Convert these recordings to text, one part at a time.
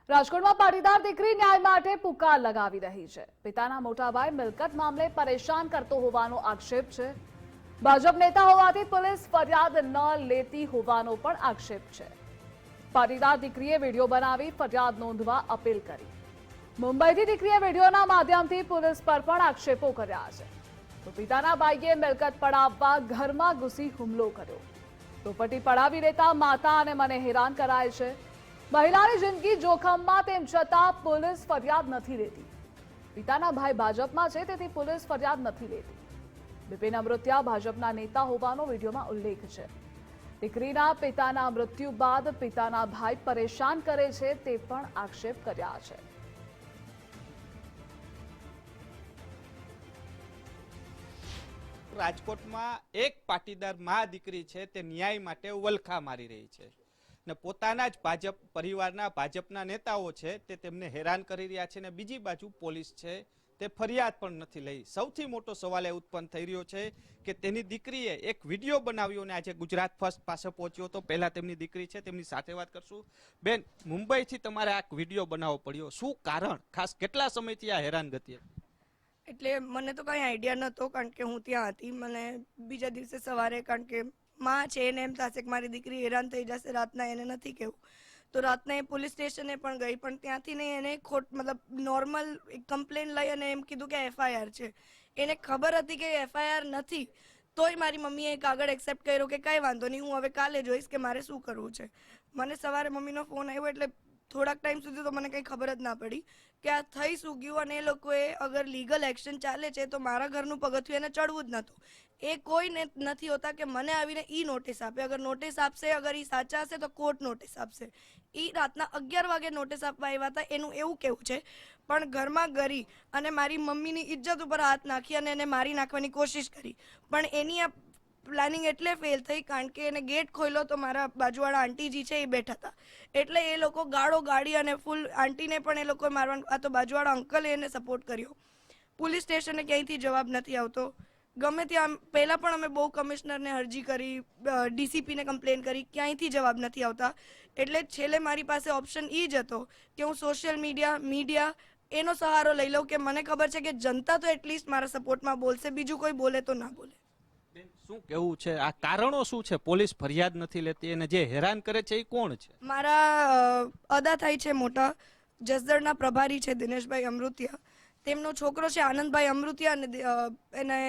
રાજકોટમાં પાટીદાર દીકરી ન્યાય માટે પુકાર લગાવી રહી છે। પિતાના મોટા ભાઈ મિલકત મામલે પરેશાન કરતો હોવાનો આક્ષેપ છે। ભાજપ નેતા હોવાથી પોલીસ ફરિયાદ ન લેતી હોવાનો પણ આક્ષેપ છે। પાટીદાર દીકરીએ વિડીયો બનાવી ફરિયાદ નોંધવા અપીલ કરી। મુંબઈથી દીકરીએ વિડીયોના માધ્યમથી પોલીસ પર પણ આક્ષેપો કર્યા છે। તો પિતાના ભાઈએ મિલકત પડાવવા ઘરમાં ઘૂસી હુમલો કર્યો। પ્રોપર્ટી પડાવી લેતા માતા અને મને હેરાન કરાય છે। મહિલાની જિંદગી જોખમમાં તેમ છતાં પોલીસ ફરિયાદ નથી લેતી। પિતાના ભાઈ ભાજપમાં છે તેથી પોલીસ ફરિયાદ નથી લેતી। બિપિન અમૃતિયા ભાજપના નેતા હોવાનો વિડીયોમાં ઉલ્લેખ છે। દીકરીના પિતાના મૃત્યુ બાદ પિતાના ભાઈ પરેશાન કરે છે તે પણ આક્ષેપ કર્યા છે। રાજકોટમાં એક પાટીદાર મા દીકરી છે તે ન્યાય માટે વલખા મારી રહી છે ને પોતાના જ ભાજપ પરિવારના ભાજપના નેતાઓ છે તે તેમને હેરાન કરી રહ્યા છે ને બીજી બાજુ પોલીસ છે તે ફરિયાદ પણ નથી લઈ। સૌથી મોટો સવાલ એ ઉત્પન્ન થઈ રહ્યો છે કે તેની દીકરીએ એક વિડીયો બનાવ્યો ને આજે ગુજરાત ફર્સ્ટ પાસે પહોંચ્યો તો પહેલા તેમની દીકરી છે તેમની સાથે વાત કરશું। બેન, મુંબઈથી તમારે આ વિડીયો બનાવવો પડ્યો, શું કારણ? ખાસ કેટલા સમયથી આ હેરાનગતિ? એટલે મને તો કંઈ આઈડિયા નહોતો કારણ કે હું ત્યાં હતી। મને બીજા દિવસે સવારે કારણ કે માં છે એને એમ થશે કે મારી દીકરી હેરાન થઈ જશે રાતના, એને નથી કહેવું તો રાતના એ પોલીસ સ્ટેશને પણ ગઈ પણ ત્યાંથી ને એને મતલબ નોર્મલ એક કમ્પ્લેન લઈ અને એમ કીધું કે એફઆઈઆર છે। એને ખબર હતી કે એફઆઈઆર નથી તોય મારી મમ્મીએ કાગળ એક્સેપ્ટ કર્યો કે કાંઈ વાંધો નહીં, હું હવે કાલે જોઈશ કે મારે શું કરવું છે। મને સવારે મમ્મીનો ફોન આવ્યો એટલે થોડાક ટાઈમ સુધી તો મને કંઈ ખબર જ ના પડી કે આ થઈ શું ગયું અને એ લોકોએ અગર લીગલ એક્શન ચાલે છે તો મારા ઘરનું પગથિયું એને ચડવું જ નહોતું। એ કોઈ નથી હોતા કે મને આવીને ઈ નોટિસ આપે, અગર નોટિસ આપશે, અગર ઈ સાચા હશે તો કોર્ટ નોટિસ આપશે। ઈ રાતના 11 વાગે નોટિસ આપવા આવ્યા હતા, એનું એવું કેવું છે પણ ઘરમાં ગરી અને મારી મમ્મીની ઇજ્જત ઉપર હાથ નાખી અને એને મારી નાખવાની કોશિશ કરી પણ એની આ પ્લાનિંગ એટલે ફેલ થઈ કારણ કે એને ગેટ ખોલ્યો તો મારા બાજુવાળા આંટીજી છે એ બેઠા હતા એટલે એ લોકો ગાળો ગાડી અને ફૂલ આંટીને પણ એ લોકો મારવાનું, આ તો બાજુવાળા અંકલે એને સપોર્ટ કર્યો। પોલીસ સ્ટેશને ક્યાંયથી જવાબ નથી આવતો। ગમે ત્યાં પહેલાં પણ અમે બહુ કમિશનરને અરજી કરી, ડીસીપીને કમ્પ્લેન કરી, ક્યાંયથી જવાબ નથી આવતા। એટલે છેલ્લે મારી પાસે ઓપ્શન એ જ હતો કે હું સોશિયલ મીડિયા એનો સહારો લઈ લઉં કે મને ખબર છે કે જનતા તો એટલીસ્ટ મારા સપોર્ટમાં બોલશે, બીજું કોઈ બોલે તો ના બોલે। શું કેવું છે? આ કારણો શું છે? પોલીસ ફરિયાદ નથી લેતી અને જે હેરાન કરે છે એ કોણ છે? મારા અદા થાય છે મોટા, જસદણના પ્રભારી છે દિનેશભાઈ અમૃતિયા, તેમનો છોકરો છે આનંદભાઈ અમૃતિયા અને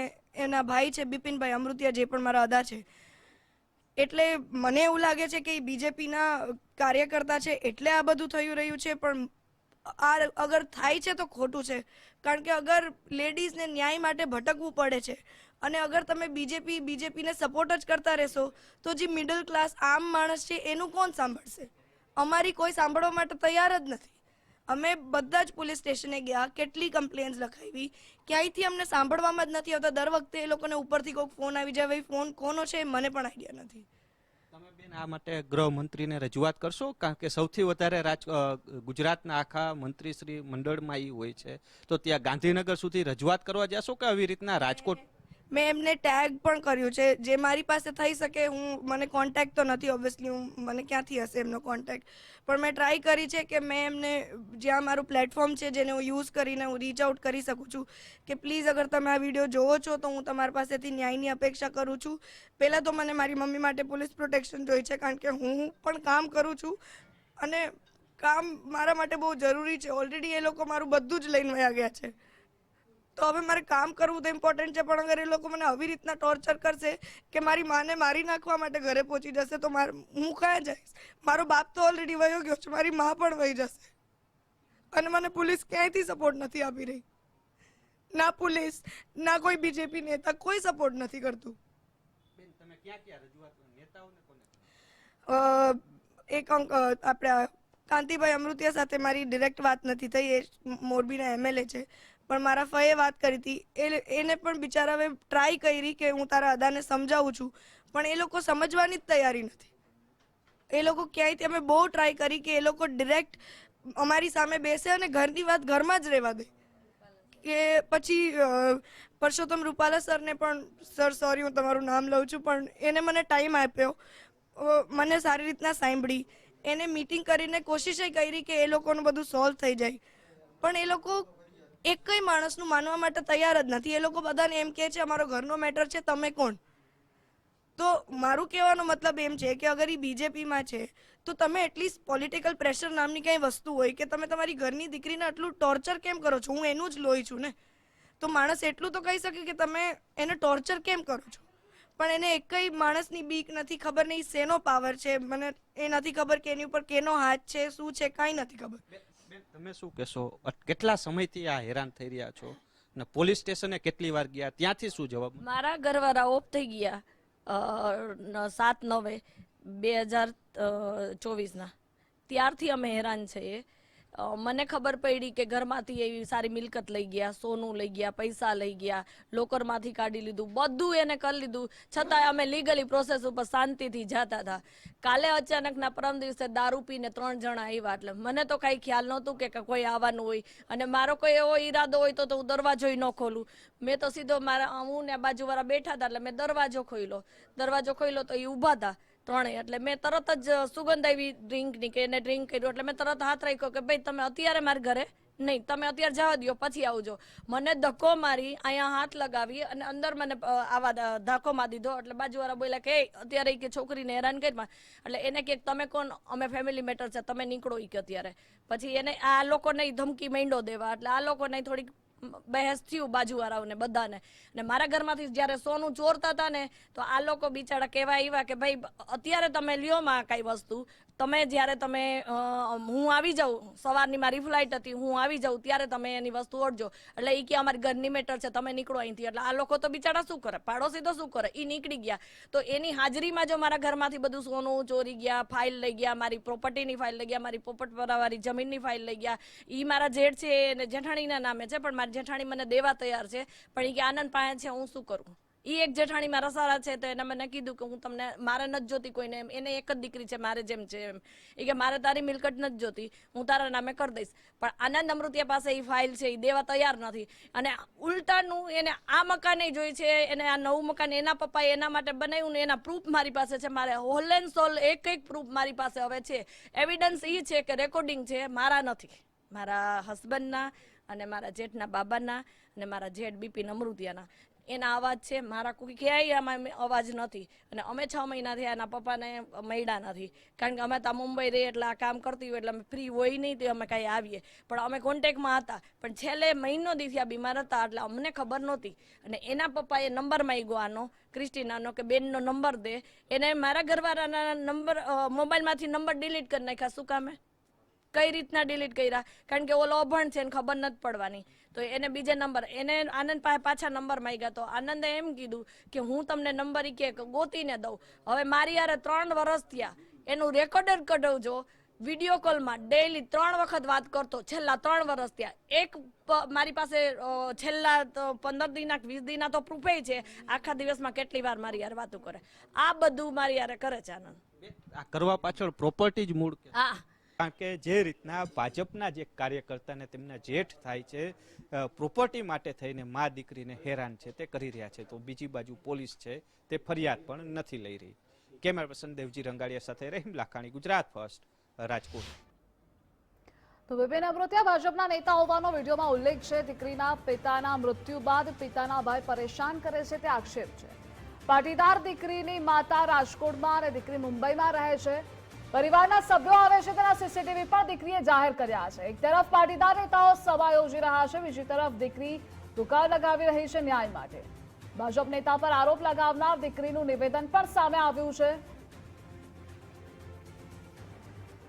એના ભાઈ છે બિપિનભાઈ અમૃતિયા જે પણ મારા અદા છે। એટલે મને એવું લાગે છે કે એ બીજેપીના કાર્યકર્તા છે એટલે આ બધું થયું રહ્યું છે પણ આ અગર થાય છે તો ખોટું છે કારણ કે અગર લેડીઝને ન્યાય માટે ભટકવું પડે છે અને અગર તમે બીજેપીને સપોર્ટ જ કરતા રહેશો તો જે મિડલ ક્લાસ આમ માણસ છે એનું કોણ સાંભળશે? અમારી કોઈ સાંભળવા માટે તૈયાર જ નથી। અમે બધા જ પોલીસ સ્ટેશને ગયા, કેટલી કમ્પ્લેન્સ લખાવી, ક્યાંયથી અમને સાંભળવામાં જ નથી આવતા। દર વખતે એ લોકોને ઉપરથી કોઈક ફોન આવી જાય, ફોન કોનો છે મને પણ આઈડિયા નથી। તમે બેન આ માટે ગૃહમંત્રીને રજૂઆત કરશો? કારણ કે સૌથી વધારે ગુજરાતના આખા મંત્રીશ્રી મંડળમાં એ હોય છે તો ત્યાં ગાંધીનગર સુધી રજૂઆત કરવા જશો કે આવી રીતના રાજકોટ? મેં એમને ટેગ પણ કર્યું છે, જે મારી પાસે થઈ શકે। મને કોન્ટેક્ટ તો નથી ઓબ્વિયસલી, મને ક્યાંથી હશે એમનો કોન્ટેક્ટ, પણ મેં ટ્રાય કરી છે કે મેં એમને જ્યાં મારું પ્લેટફોર્મ છે જેને હું યુઝ કરીને હું રીચ આઉટ કરી શકું છું કે પ્લીઝ અગર તમે આ વિડીયો જોવો છો તો હું તમારી પાસેથી ન્યાયની અપેક્ષા કરું છું। પહેલાં તો મને મારી મમ્મી માટે પોલીસ પ્રોટેક્શન જોઈ છે કારણ કે હું પણ કામ કરું છું અને કામ મારા માટે બહુ જરૂરી છે। ઓલરેડી એ લોકો મારું બધું જ લઈને વયા ગયા છે તો હવે મારે કામ કરવું તો ઇમ્પોર્ટન્ટ છે પણ અગર એ લોકો મને આવી રીતના ટોર્ચર કરશે કે મારી માને મારી નાખવા માટે ઘરે પહોંચી જશે તો હું ક્યાં જઈશ? મારો બાપ તો ઓલરેડી વયો ગયો છે, મારી મા પણ વહી જશે અને મને પોલીસ ક્યાંયથી સપોર્ટ નથી આપી રહી। ના પોલીસ ના કોઈ બીજેપી નેતા, કોઈ સપોર્ટ નથી કરતું। તમે ક્યાં ક્યાં રજૂઆત નેતાઓને કોને? એક આપણે કાંતિભાઈ અમૃતિયા સાથે મારી ડિરેક્ટ વાત નથી થઈ, એ મોરબીના એમએલએ છે પણ મારા ફઈએ વાત કરી હતી। એને પણ બિચારા હવે ટ્રાય કરી કે હું તારા અદાને સમજાવું છું પણ એ લોકો સમજવાની જ તૈયારી નથી। એ લોકો ક્યાંયથી અમે બહુ ટ્રાય કરી કે એ લોકો ડિરેક્ટ અમારી સામે બેસે અને ઘરની વાત ઘરમાં જ રહેવા દે કે પછી પરસોત્તમ રૂપાલા સરને પણ, સર સોરી હું તમારું નામ લઉં છું પણ એને મને ટાઈમ આપ્યો, મને સારી રીતના સાંભળી, એને મીટિંગ કરીને કોશિશ કરી કે એ લોકોનું બધું સોલ્વ થઈ જાય, પણ એ લોકો એકય માણસનું માનવા માટે તૈયાર જ નથી. એ લોકો બધાને એમ કહે છે અમારો ઘરનો મેટર છે, તમે કોણ? તો મારું કહેવાનો મતલબ એમ છે કે અગર એ બીજેપીમાં છે તો તમે એટલીસ્ટ પોલિટિકલ પ્રેશર નામની કંઈ વસ્તુ હોય કે તમે તમારી ઘરની દીકરીને આટલું ટોર્ચર કેમ કરો છો? હું એનું જ લોહી છું ને, તો માણસ એટલું તો કહી શકે કે તમે એને ટોર્ચર કેમ કરો છો? પણ એને એકય માણસની બીક નથી, ખબર નહીં શેનો પાવર છે, મને એ નથી ખબર કે એની ઉપર કેનો હાથ છે, શું છે, કાંઈ નથી ખબર. તમે શું કહેશો? કેટલા સમયથી આ હેરાન થઈ રહ્યા છો ને પોલીસ સ્ટેશને કેટલી વાર ગયા, ત્યાંથી શું જવાબ? મારા ઘરવાળા ઓફ થઈ ગયા 7/9/2024 ત્યારથી અમે હેરાન છીએ. મને ખબર પડી કે ઘરમાંથી એવી સારી મિલકત લઈ ગયા, સોનું લઈ ગયા, પૈસા લઈ ગયા, લોકરમાંથી કાઢી લીધું, બધું એને કરી લીધું. છતાંય અમે લીગલી પ્રોસેસ ઉપર શાંતિથી જતા હતા. કાલે અચાનકના પરમ દિવસે દારૂ પીને 3 જણા આવ્યા, એટલે મને તો કાંઈ ખ્યાલ નહોતું કે કોઈ આવવાનું હોય, અને મારો કોઈ એવો ઈરાદો હોય તો હું દરવાજો ન ખોલું. મેં તો સીધો હું ને બાજુવાળા બેઠા હતા એટલે મેં દરવાજો ખોલ્યો તો એ ઊભા હતા 3, એટલે મેં તરત જ સુગંધ આવી ડ્રિંકની કે એને ડ્રિંક કર્યું, એટલે મેં તરત હાથ રાખ્યો કે ભાઈ તમે અત્યારે મારા ઘરે નહીં, તમે અત્યારે જવા દો પછી આવજો. મને ધક્કો મારી અહીંયા હાથ લગાવી અને અંદર મને આવા ધક્કો મારી દીધો. એટલે બાજુવાળા બોલ્યા કે અત્યારે કે છોકરીને હેરાન કરી, એટલે એને કે તમે કોણ? અમે ફેમિલી મેટર છે, તમે નીકળો કે અત્યારે. પછી એને આ લોકોને ધમકી માંડ્યો દેવા, એટલે આ લોકોને થોડીક બહેસ થયું બાજુવાળાઓને બધાને. અને મારા ઘરમાંથી જ્યારે સોનું ચોરતા હતા ને તો આ લોકો બિચારા કહેવા આવ્યા કે ભાઈ અત્યારે તમે લ્યો માં કઈ વસ્તુ, તમે જ્યારે હું આવી જાઉં, સવારની મારી ફ્લાઇટ હતી, હું આવી જાઉં ત્યારે તમે એની વસ્તુ ઓળજો. એટલે એ કે અમારી ઘરની મેટર છે, તમે નીકળો અહીંથી. એટલે આ લોકો તો બિચારા શું કરે, પાડોશી તો શું કરે, એ નીકળી ગયા. તો એની હાજરીમાં જો મારા ઘરમાંથી બધું સોનું ચોરી ગયા, ફાઇલ લઈ ગયા, મારી પ્રોપર્ટીની ફાઇલ લઈ ગયા, મારી પોપટપરાવાળી જમીનની ફાઇલ લઈ ગયા. એ મારા જેઠ છે એને જેઠાણીના નામે છે, પણ મારી જેઠાણી મને દેવા તૈયાર છે, પણ એ કે આનંદ પાસે છે, હું શું કરું? એ એક જેઠાણી મારા સારા છે, તો એને મને કીધું કે હું તમને, મારે નથી જોતી કોઈને, એને એક જ દીકરી છે મારે જેમ છે એમ. એ કે મારે તારી મિલકત નથી જોતી, હું તારા નામે કરી દઈશ. પણ આનંદ અમૃતિયા પાસે એ ફાઇલ છે, એ દેવા તૈયાર નથી. અને ઉલટાનું એને આ મકાન જોઈ છે, એને આ નવું મકાન એના પપ્પાએ એના માટે બનાવ્યું ને એના પ્રૂફ મારી પાસે છે. મારે હોલ એન્ડ સોલ એક પ્રૂફ મારી પાસે હવે છે. એવિડન્સ એ છે કે રેકોર્ડિંગ છે, મારા નથી, મારા હસબન્ડના અને મારા જેઠના બાબાના અને મારા જેઠ બિપિન અમૃતિયાના એના અવાજ છે. મારા કોઈ ક્યાંય આમાં અવાજ નથી. અને અમે 6 મહિનાથી એના પપ્પાને મળ્યા નથી, કારણ કે અમે ત્યાં મુંબઈ રહીએ એટલે આ કામ કરતી હોય એટલે અમે ફ્રી હોય નહીં તો અમે કાંઈ આવીએ, પણ અમે કોન્ટેક્ટમાં હતા. પણ છેલ્લે મહિનો દિવસ બીમાર હતા એટલે અમને ખબર નહોતી. અને એના પપ્પાએ નંબર માંગ્યો આનો, ક્રિસ્ટીનાનો, કે બેનનો નંબર દે. એને મારા ઘરવાળાના નંબર મોબાઈલમાંથી નંબર ડિલીટ કરી નાખ્યા. શું કામે? કઈ રીતના ડિલીટ કર્યા? કારણ કે ઓલો અભણ છે ને ખબર નથી પડવાની. તો એને બીજે નંબર, એને આનંદ પાસે પાછા નંબર માંગ્યા. તો આનંદે એમ કીધું કે હું તમને નંબર કે ગોતીને દઉં. હવે મારી યારે 3 વર્ષ થયા, એનું રેકોર્ડર કઢવજો, વિડીયો કોલમાં ડેઈલી 3 વખત વાત કરતો, છેલ્લા 3 વર્ષ થયા. મારી પાસે છેલ્લા 15 દિના 20 દિના તો પ્રૂફે છે. આખા દિવસમાં કેટલી વાર મારી યાર વાતો કરે. આ બધું મારી યારે કરે છે આનંદ. આ કરવા પાછળ પ્રોપર્ટી જ મૂળ? હા, કારણ કે જે રીતના ભાજપના જે કાર્યકર્તાને તેમના જેઠ થાય છે, પ્રોપર્ટી માટે થઈને મા દીકરીને હેરાન છે તે કરી રહ્યા છે, તો બીજી બાજુ પોલીસ છે તે ફરિયાદ પણ નથી લઈ રહી. કેમેરા પર્સન દેવજી રંગાડિયા સાથે રહીમ લાખાણી, ગુજરાત ફર્સ્ટ, રાજકોટ. તો બિપિન અમૃતિયા ભાજપના નેતા હોવાનો વિડીયોમાં ઉલ્લેખ છે. દીકરીના પિતાના મૃત્યુ બાદ પિતાના ભાઈ પરેશાન કરે છે તે આક્ષેપ છે. પાટીદાર દીકરીની માતા રાજકોટમાં અને દીકરી મુંબઈમાં રહે છે. પરિવારના સભ્યો આવે છે તેના સીસીટીવી પણ દીકરીએ જાહેર કર્યા છે. એક તરફ પાટીદાર નેતાઓ સભા યોજી રહ્યા છે, બીજી તરફ દીકરી દુકાન લગાવી રહી છે ન્યાય માટે. ભાજપ નેતા પર આરોપ લગાવનાર દીકરીનું નિવેદન પણ સામે આવ્યું છે.